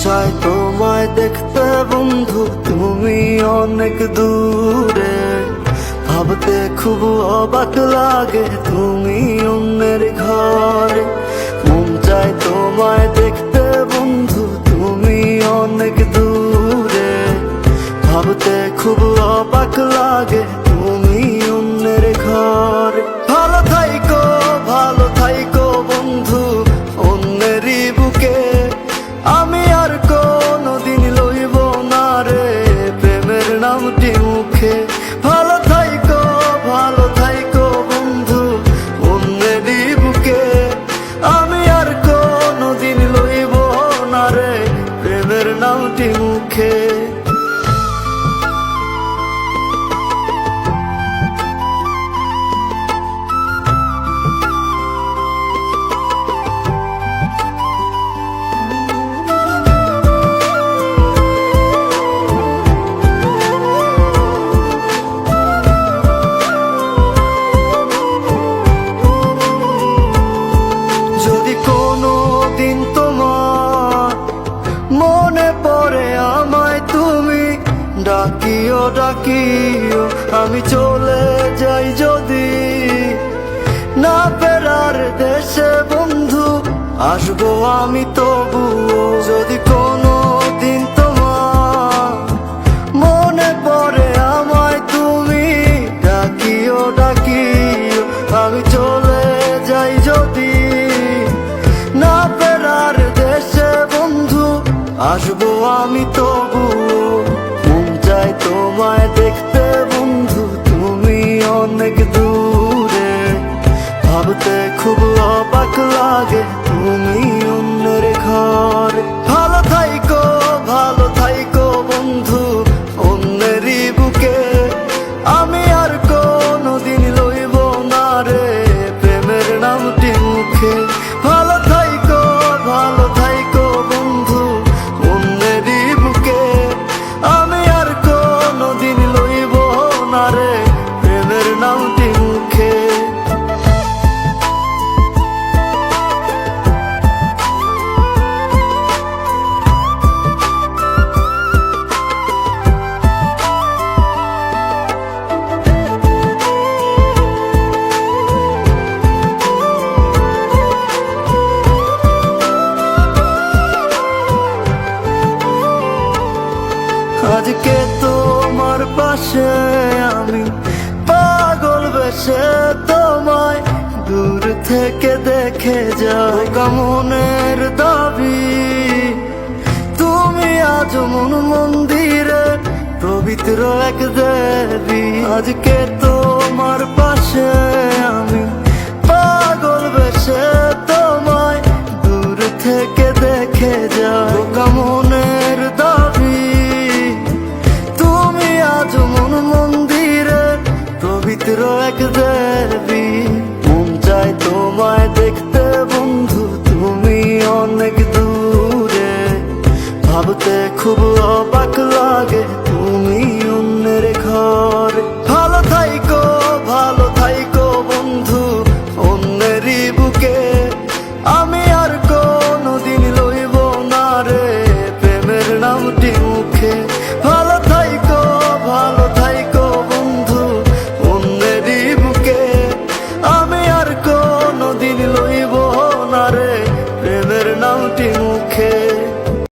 চায় তোমায় দেখতে বন্ধু, তুমি অনেক দূরে। ভাবতে খুব অবাক লাগে তুমি অন্যের ঘরে। মন চায় তোমায় দেখতে বন্ধু, তুমি অনেক দূরে। ভাবতে খুব অবাক লাগে তুমি অন্যের ঘরে। ভালো থাইকো বন্ধু অন্যেরই বুকে। আমি আর কোনদিন লইব না রে প্রেমের নামটি মুখে। ভালো থাইকো বন্ধু অন্যেরই বুকে। আমি আর কোনদিন লইব না রে প্রেমের নামটি মুখে। যদি কোনো দিন তোমার মনে পড়ে আমায় তুমি ডাকিও আমি চলে যাই যদি না ফেরার দেশে বন্ধু, আসবো আমি তবুও। যদি কোনো দিন তোমার মনে পড়ে আমায় তুমি ডাকিও আমি চলে যাই যদি না ফেরার দেশে বন্ধু, আসবো আমি তবুও। মন চায় তোমায় দেখতে বন্ধু, তুমি অনেক দূরে। ভাবতে খুব অবাক লাগে তুমি অন্যের ঘরে। ভালো থাইকো বন্ধু অন্যেরই বুকে। আমি আর কোনদিন লইব না রে প্রেমের নামটি মুখে। ভালো থাইকো বন্ধু অন্যেরই বুকে। আমি আর কোনদিন লইব না রে প্রেমের নামটি মুখে। আজকে তোমার পাশে আমি পাগল বেশে তোমায় দূর থেকে দেখে যাই। মনের দাবি তুমি আজ মন মন্দিরে পবিত্র এক দেবী। আজকে তোমার পাশে আমি পাগল বেশে তোমায় দূর থেকে দেখে যাই। মনের দাবি তুমি আজ মন মন্দিরে পবিত্র এক দেবী। মন চায় তোমায় দেখতে বন্ধু, তুমি অনেক দূরে। ভাবতে খুব অবাক